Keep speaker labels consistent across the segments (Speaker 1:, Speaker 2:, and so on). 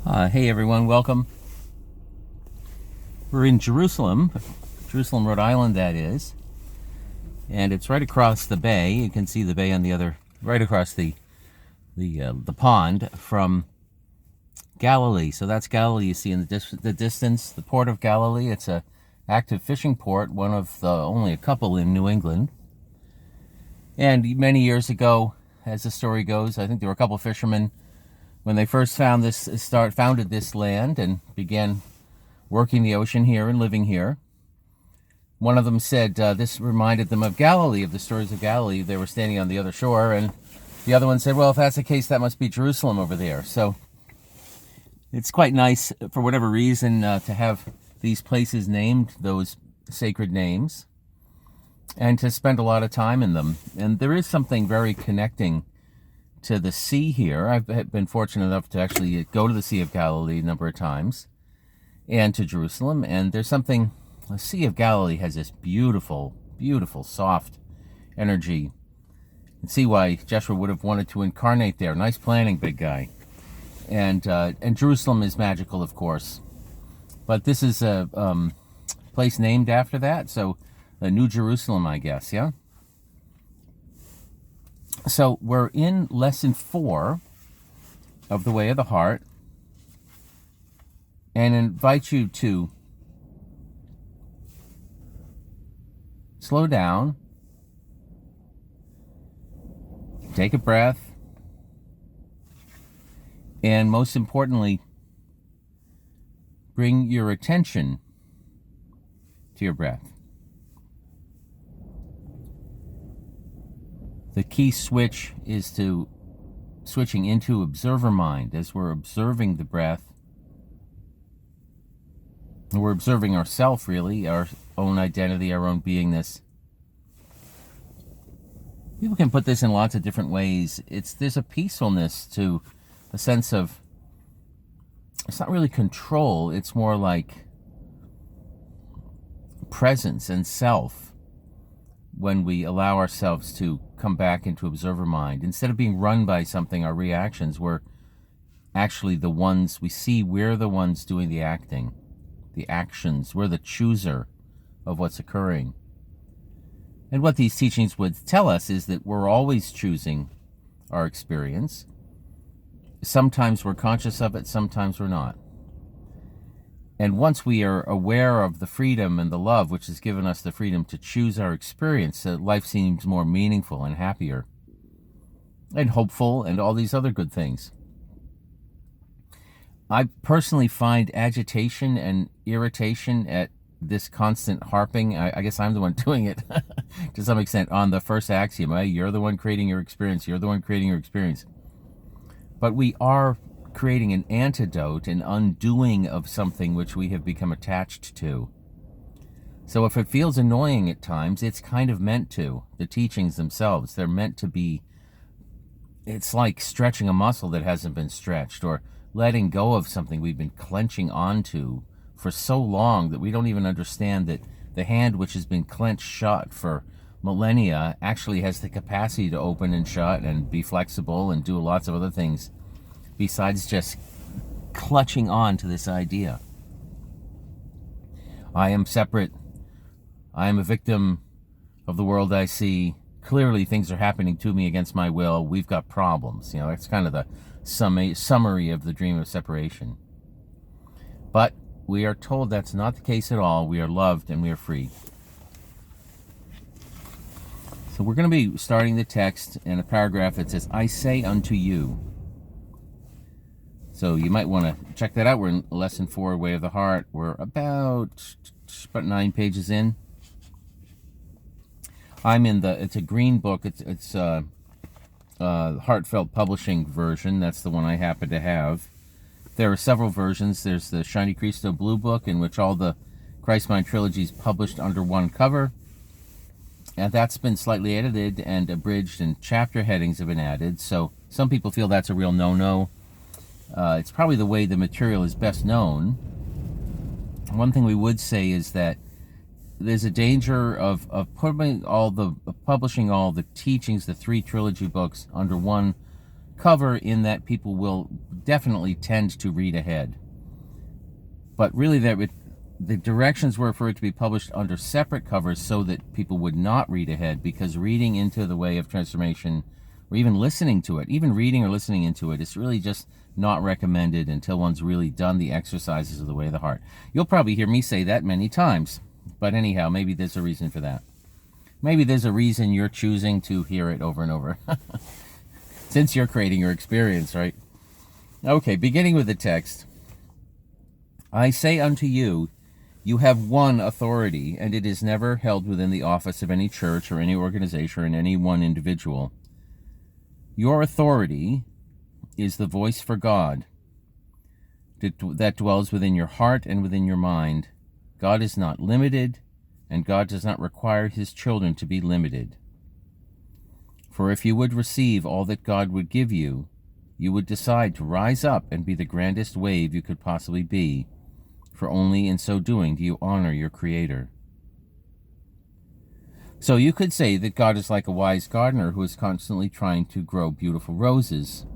Speaker 1: Hey everyone, welcome. We're in Jerusalem, Rhode Island that is, and it's right across the bay. You can see the bay on the other, right across the pond from Galilee. So that's Galilee you see in the distance, the port of Galilee. It's a active fishing port, one of the only a couple in New England. And many years ago, as the story goes, I think there were a couple of fishermen when they first founded this land and began working the ocean here and living here. One of them said this reminded them of Galilee, of the stories of Galilee. They were standing on the other shore, and the other one said, well, if that's the case, that must be Jerusalem over there. So it's quite nice, for whatever reason, to have these places named those sacred names and to spend a lot of time in them. And there is something very connecting to the sea here. I've been fortunate enough to actually go to the Sea of Galilee a number of times and to Jerusalem. And there's something, the Sea of Galilee has this beautiful, beautiful, soft energy. You can see why Joshua would have wanted to incarnate there. Nice planning, big guy. And Jerusalem is magical, of course. But this is a place named after that. So New Jerusalem, I guess, yeah? So we're in lesson 4 of The Way of the Heart, and invite you to slow down, take a breath, and most importantly, bring your attention to your breath. The key switch is to switching into observer mind as we're observing the breath. We're observing ourselves, really, our own identity, our own beingness. People can put this in lots of different ways. There's a peacefulness to a sense of, it's not really control, it's more like presence and self when we allow ourselves to come back into observer mind. Instead of being run by something, our reactions, we're actually the ones, we're the ones doing the acting, the actions. We're the chooser of what's occurring. And what these teachings would tell us is that we're always choosing our experience. Sometimes we're conscious of it, sometimes we're not. And once we are aware of the freedom and the love which has given us the freedom to choose our experience, life seems more meaningful and happier and hopeful and all these other good things. I personally find agitation and irritation at this constant harping. I guess I'm the one doing it to some extent on the first axiom. You're the one creating your experience. You're the one creating your experience. But we are creating an antidote, an undoing of something which we have become attached to. So if it feels annoying at times, it's kind of meant to. The teachings themselves, they're meant to be, it's like stretching a muscle that hasn't been stretched, or letting go of something we've been clenching onto for so long that we don't even understand that the hand which has been clenched shut for millennia actually has the capacity to open and shut and be flexible and do lots of other things besides just clutching on to this idea. I am separate. I am a victim of the world I see. Clearly things are happening to me against my will. We've got problems. That's kind of the summary of the dream of separation. But we are told that's not the case at all. We are loved and we are free. So we're going to be starting the text in a paragraph that says, I say unto you. So you might want to check that out. We're in lesson 4, Way of the Heart. We're about 9 pages in. It's a green book. It's Heartfelt Publishing version. That's the one I happen to have. There are several versions. There's the Shiny Cristo Blue Book, in which all the Christ Mind trilogies published under one cover. And that's been slightly edited and abridged, and chapter headings have been added. So some people feel that's a real no-no. It's probably the way the material is best known. One thing we would say is that there's a danger of publishing all the teachings, the 3 trilogy books, under one cover in that people will definitely tend to read ahead. But really, the directions were for it to be published under separate covers so that people would not read ahead, because reading into the Way of Transformation, or even listening to it, even reading or listening into it, is really just not recommended until one's really done the exercises of the Way of the Heart. You'll probably hear me say that many times, but anyhow, maybe there's a reason for that. Maybe there's a reason you're choosing to hear it over and over, since you're creating your experience, right? Okay, beginning with the text. I say unto you, you have one authority, and it is never held within the office of any church or any organization or in any one individual. Your authority is the voice for God that dwells within your heart and within your mind. God is not limited, and God does not require his children to be limited. For if you would receive all that God would give you, you would decide to rise up and be the grandest wave you could possibly be, for only in so doing do you honor your Creator. So you could say that God is like a wise gardener who is constantly trying to grow beautiful roses.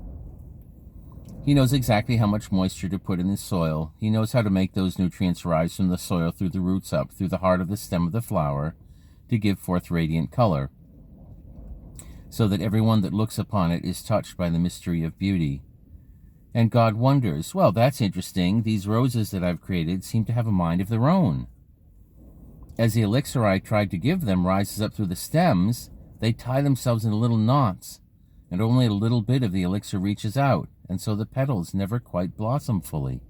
Speaker 1: He knows exactly how much moisture to put in the soil. He knows how to make those nutrients rise from the soil through the roots up, through the heart of the stem of the flower, to give forth radiant color, so that everyone that looks upon it is touched by the mystery of beauty. And God wonders, well, that's interesting. These roses that I've created seem to have a mind of their own. As the elixir I tried to give them rises up through the stems, they tie themselves into little knots, and only a little bit of the elixir reaches out, and so the petals never quite blossom fully.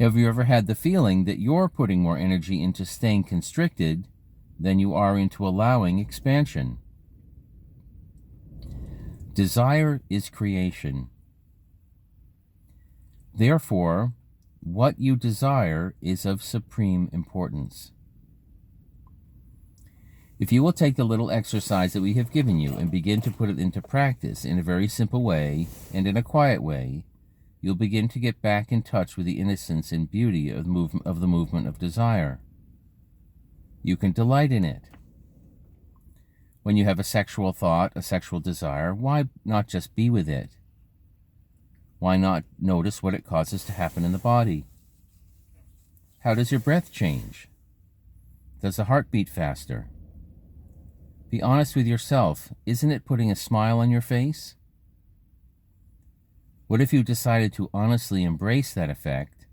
Speaker 1: Have you ever had the feeling that you're putting more energy into staying constricted than you are into allowing expansion? Desire is creation. Therefore, what you desire is of supreme importance. If you will take the little exercise that we have given you and begin to put it into practice in a very simple way and in a quiet way, you'll begin to get back in touch with the innocence and beauty of the movement of desire. You can delight in it. When you have a sexual thought, a sexual desire, why not just be with it? Why not notice what it causes to happen in the body? How does your breath change? Does the heart beat faster? Be honest with yourself. Isn't it putting a smile on your face? What if you decided to honestly embrace that effect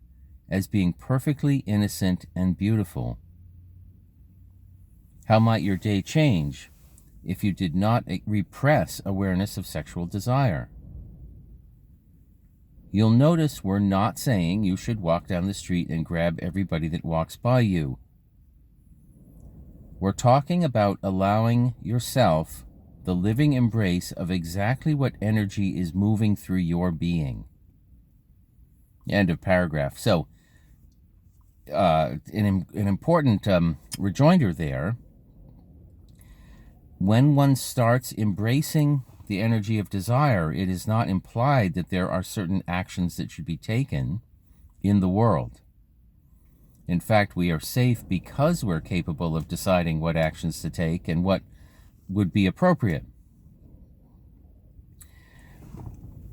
Speaker 1: as being perfectly innocent and beautiful? How might your day change if you did not repress awareness of sexual desire? You'll notice we're not saying you should walk down the street and grab everybody that walks by you. We're talking about allowing yourself the living embrace of exactly what energy is moving through your being. End of paragraph. So, an important rejoinder there. When one starts embracing the energy of desire, it is not implied that there are certain actions that should be taken in the world. In fact, we are safe because we're capable of deciding what actions to take and what would be appropriate.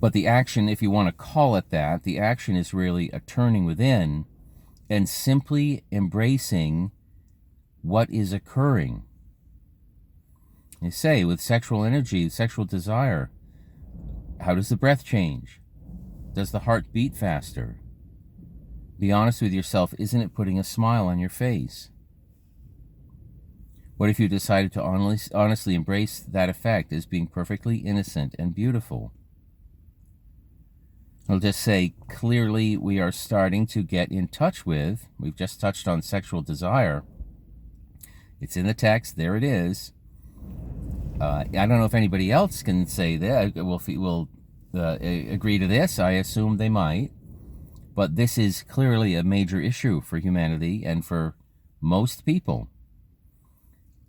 Speaker 1: But the action, if you want to call it that, the action is really a turning within and simply embracing what is occurring. You say, with sexual energy, sexual desire, how does the breath change? Does the heart beat faster? Be honest with yourself. Isn't it putting a smile on your face? What if you decided to honestly embrace that effect as being perfectly innocent and beautiful? I'll just say, clearly we are starting to get in touch with, we've just touched on sexual desire. It's in the text, there it is. I don't know if anybody else can say that, will agree to this. I assume they might. But this is clearly a major issue for humanity and for most people.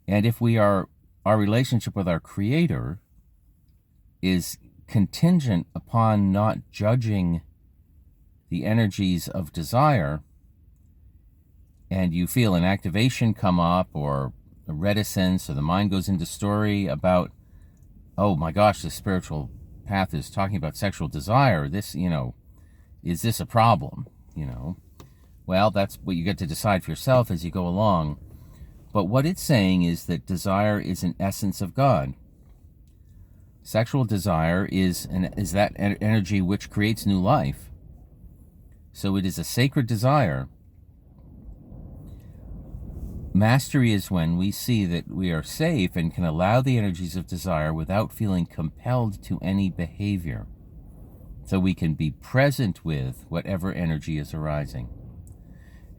Speaker 1: And if our relationship with our Creator is contingent upon not judging the energies of desire, and you feel an activation come up or a reticence, or the mind goes into story about oh my gosh, the spiritual path is talking about sexual desire. This, is this a problem? Well, that's what you get to decide for yourself as you go along. But what it's saying is that desire is an essence of God. Sexual desire is that energy which creates new life. So it is a sacred desire. Mastery is when we see that we are safe and can allow the energies of desire without feeling compelled to any behavior. So we can be present with whatever energy is arising.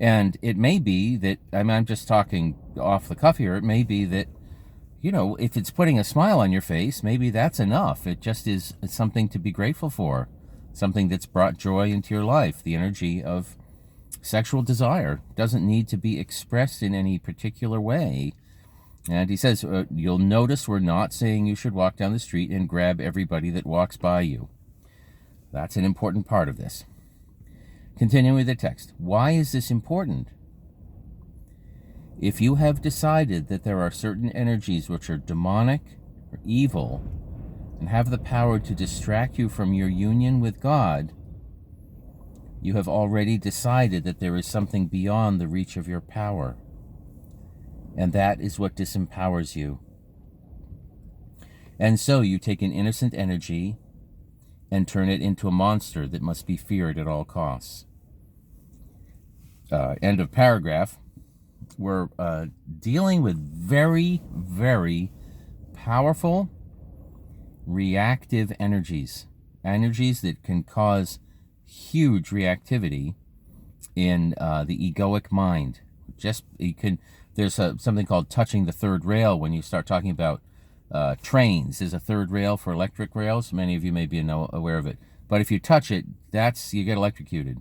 Speaker 1: And it may be that, I'm just talking off the cuff here, it may be that, if it's putting a smile on your face, maybe that's enough. It just is something to be grateful for, something that's brought joy into your life. The energy of sexual desire doesn't need to be expressed in any particular way. And he says, you'll notice we're not saying you should walk down the street and grab everybody that walks by you. That's an important part of this. Continuing with the text. Why is this important? If you have decided that there are certain energies which are demonic or evil and have the power to distract you from your union with God, you have already decided that there is something beyond the reach of your power. And that is what disempowers you. And so you take an innocent energy and turn it into a monster that must be feared at all costs. End of paragraph. We're dealing with very, very powerful reactive energies that can cause huge reactivity in the egoic mind. There's something called touching the third rail when you start talking about trains. There's a third rail for electric rails. Many of you may be aware of it. But if you touch it, you get electrocuted.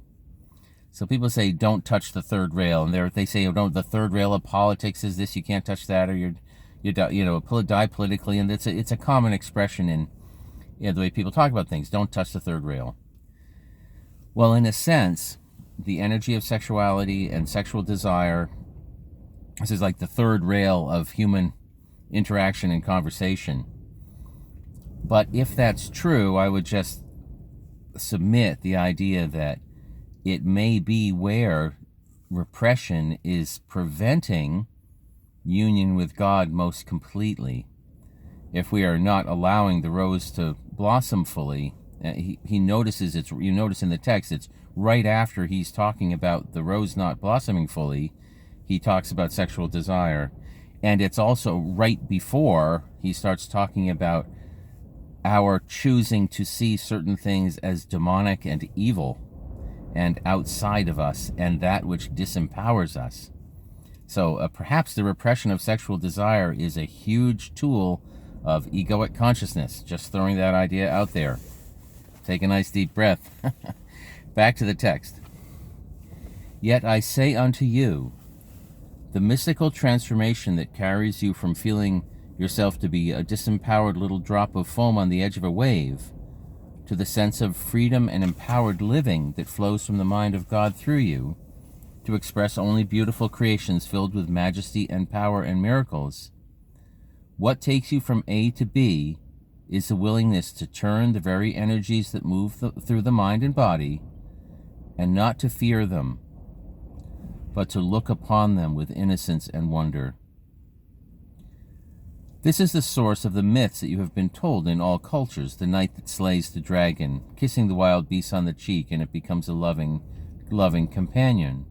Speaker 1: So people say, don't touch the third rail. And they say, oh, the third rail of politics is this, you can't touch that, or you die politically. And it's a common expression in the way people talk about things. Don't touch the third rail. Well, in a sense, the energy of sexuality and sexual desire, this is like the third rail of human interaction and conversation. But if that's true, I would just submit the idea that it may be where repression is preventing union with God most completely. If we are not allowing the rose to blossom fully, he notices you notice in the text, it's right after he's talking about the rose not blossoming fully, he talks about sexual desire. And it's also right before he starts talking about our choosing to see certain things as demonic and evil and outside of us, and that which disempowers us. So perhaps the repression of sexual desire is a huge tool of egoic consciousness. Just throwing that idea out there. Take a nice deep breath. Back to the text. Yet I say unto you, the mystical transformation that carries you from feeling yourself to be a disempowered little drop of foam on the edge of a wave to the sense of freedom and empowered living that flows from the mind of God through you, to express only beautiful creations filled with majesty and power and miracles. What takes you from A to B is the willingness to turn the very energies that move through the mind and body, and not to fear them, but to look upon them with innocence and wonder. This is the source of the myths that you have been told in all cultures, the knight that slays the dragon, kissing the wild beast on the cheek, and it becomes a loving companion.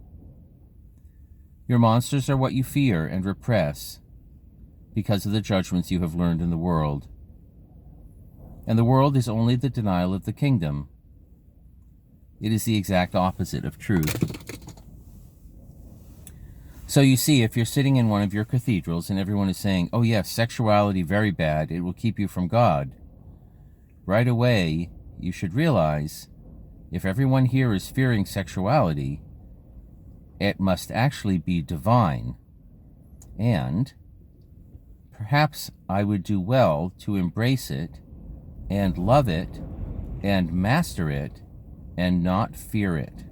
Speaker 1: Your monsters are what you fear and repress because of the judgments you have learned in the world. And the world is only the denial of the kingdom. It is the exact opposite of truth. So you see, if you're sitting in one of your cathedrals and everyone is saying, oh yes, sexuality very bad, it will keep you from God, right away you should realize, if everyone here is fearing sexuality, it must actually be divine. And perhaps I would do well to embrace it and love it and master it and not fear it.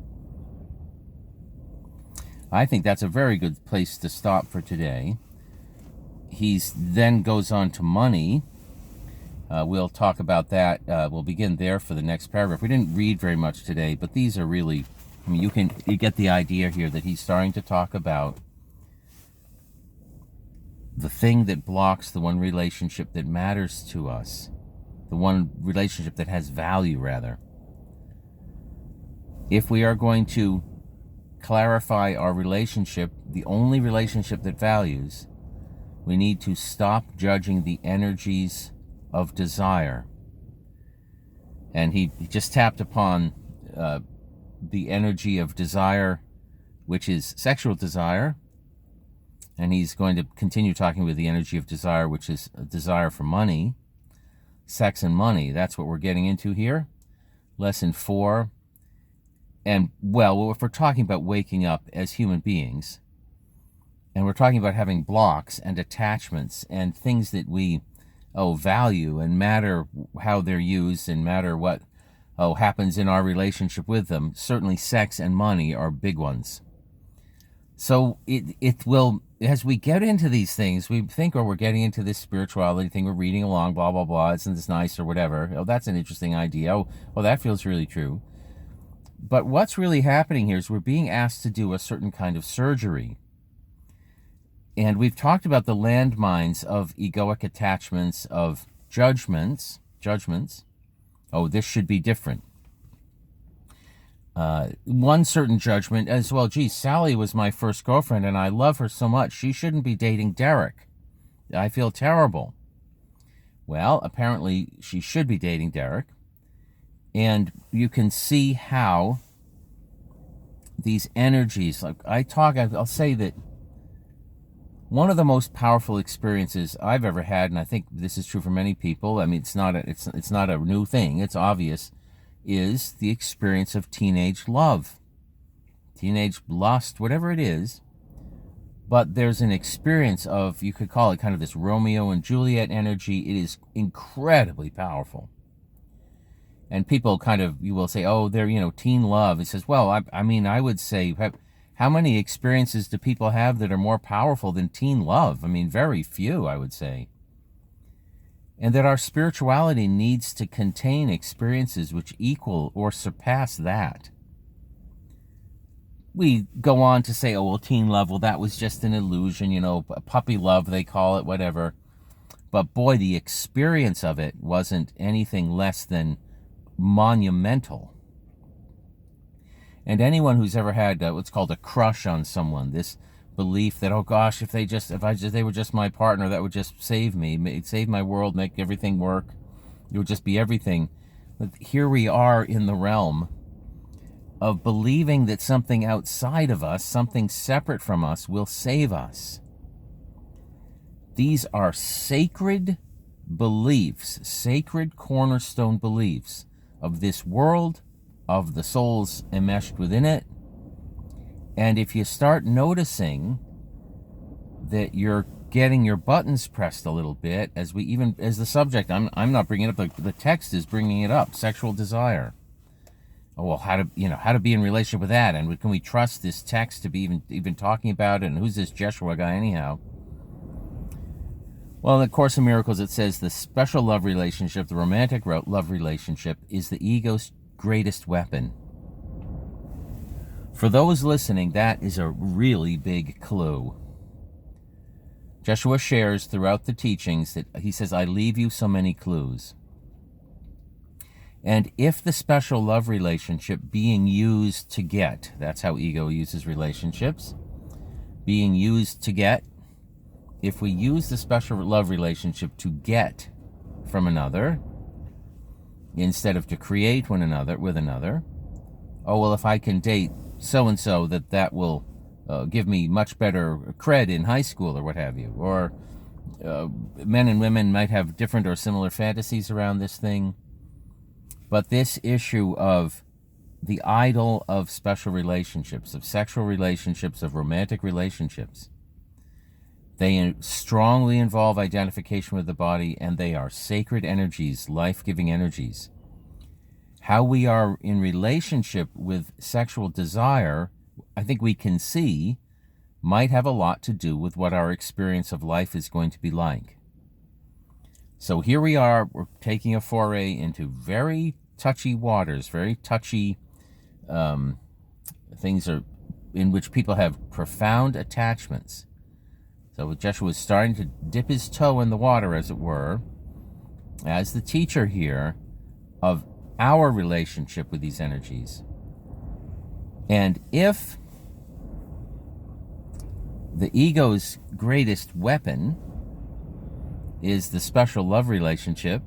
Speaker 1: I think that's a very good place to stop for today. He then goes on to money, We'll talk about that. We'll begin there for the next paragraph. We didn't read very much today, but these are really, I mean, you get the idea here that he's starting to talk about the thing that blocks the one relationship that matters to us, the one relationship that has value, rather. If we are going to clarify our relationship, the only relationship that values, we need to stop judging the energies of desire. And he just tapped upon the energy of desire, which is sexual desire. And he's going to continue talking with the energy of desire, which is a desire for money, sex and money. That's what we're getting into here. Lesson 4. And, well, if we're talking about waking up as human beings, and we're talking about having blocks and attachments and things that we value and matter how they're used and matter what happens in our relationship with them, certainly sex and money are big ones. So it will, as we get into these things, we think, we're getting into this spirituality thing, we're reading along, blah, blah, blah, isn't this nice or whatever. Oh, that's an interesting idea. Oh, that feels really true. But what's really happening here is we're being asked to do a certain kind of surgery. And we've talked about the landmines of egoic attachments, of judgments. Oh, this should be different. One certain judgment as well, geez, Sally was my first girlfriend and I love her so much. She shouldn't be dating Derek. I feel terrible. Well, apparently she should be dating Derek. And you can see how these energies, like I'll say that one of the most powerful experiences I've ever had, and I think this is true for many people, I mean, it's not a new thing, it's obvious, is the experience of teenage love, teenage lust, whatever it is. But there's an experience of, you could call it kind of this Romeo and Juliet energy. It is incredibly powerful. And people kind of, you will say, oh, they're, teen love. It says, well, I mean, I would say, how many experiences do people have that are more powerful than teen love? I mean, very few, I would say. And that our spirituality needs to contain experiences which equal or surpass that. We go on to say, oh, well, teen love, well, that was just an illusion, puppy love, they call it, whatever. But boy, the experience of it wasn't anything less than monumental. And anyone who's ever had what's called a crush on someone, this belief that, oh gosh, if they were just my partner, that would just save me, save my world, make everything work, it would just be everything. But here we are in the realm of believing that something outside of us, something separate from us, will save us. These are sacred beliefs, sacred cornerstone beliefs of this world, of the souls enmeshed within it. And if you start noticing that you're getting your buttons pressed a little bit, as the subject, I'm not bringing it up, the text is bringing it up, sexual desire. Oh, well, how to be in relationship with that, and can we trust this text to be even talking about it, and who's this Jeshua guy anyhow? Well, in the Course in Miracles, it says the special love relationship, the romantic love relationship, is the ego's greatest weapon. For those listening, that is a really big clue. Jeshua shares throughout the teachings that he says, I leave you so many clues. And if the special love relationship being used to get, that's how ego uses relationships, being used to get, if we use the special love relationship to get from another, instead of to create with another, oh, well, if I can date so-and-so, that will give me much better cred in high school or what have you. Or men and women might have different or similar fantasies around this thing. But this issue of the idol of special relationships, of sexual relationships, of romantic relationships, they strongly involve identification with the body, and they are sacred energies, life-giving energies. How we are in relationship with sexual desire, I think we can see, might have a lot to do with what our experience of life is going to be like. So here we are, we're taking a foray into very touchy waters, very touchy things are in which people have profound attachments. So Joshua is starting to dip his toe in the water, as it were, as the teacher here of our relationship with these energies. And if the ego's greatest weapon is the special love relationship,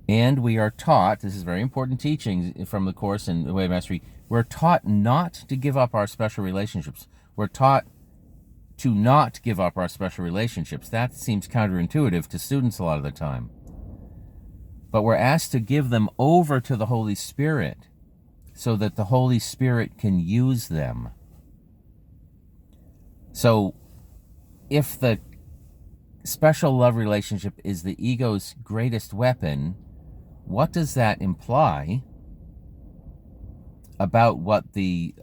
Speaker 1: and we are taught, this is very important teaching from the Course in the Way of Mastery, we're taught not to give up our special relationships. We're taught to not give up our special relationships. That seems counterintuitive to students a lot of the time. But we're asked to give them over to the Holy Spirit so that the Holy Spirit can use them. So if the special love relationship is the ego's greatest weapon, what does that imply about what the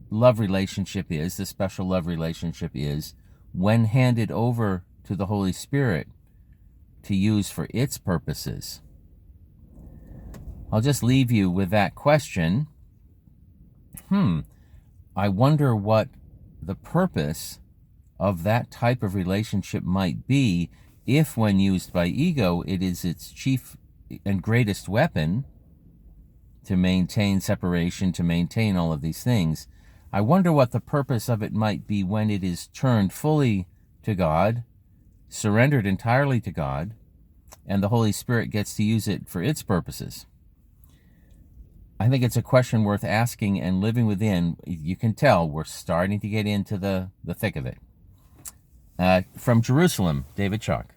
Speaker 1: love relationship is, the special love relationship is, when handed over to the Holy Spirit to use for its purposes? I'll just leave you with that question. I wonder what the purpose of that type of relationship might be if, when used by ego, it is its chief and greatest weapon to maintain separation, to maintain all of these things. I wonder what the purpose of it might be when it is turned fully to God, surrendered entirely to God, and the Holy Spirit gets to use it for its purposes. I think it's a question worth asking and living within. You can tell we're starting to get into the thick of it. From Jerusalem, David Chalk.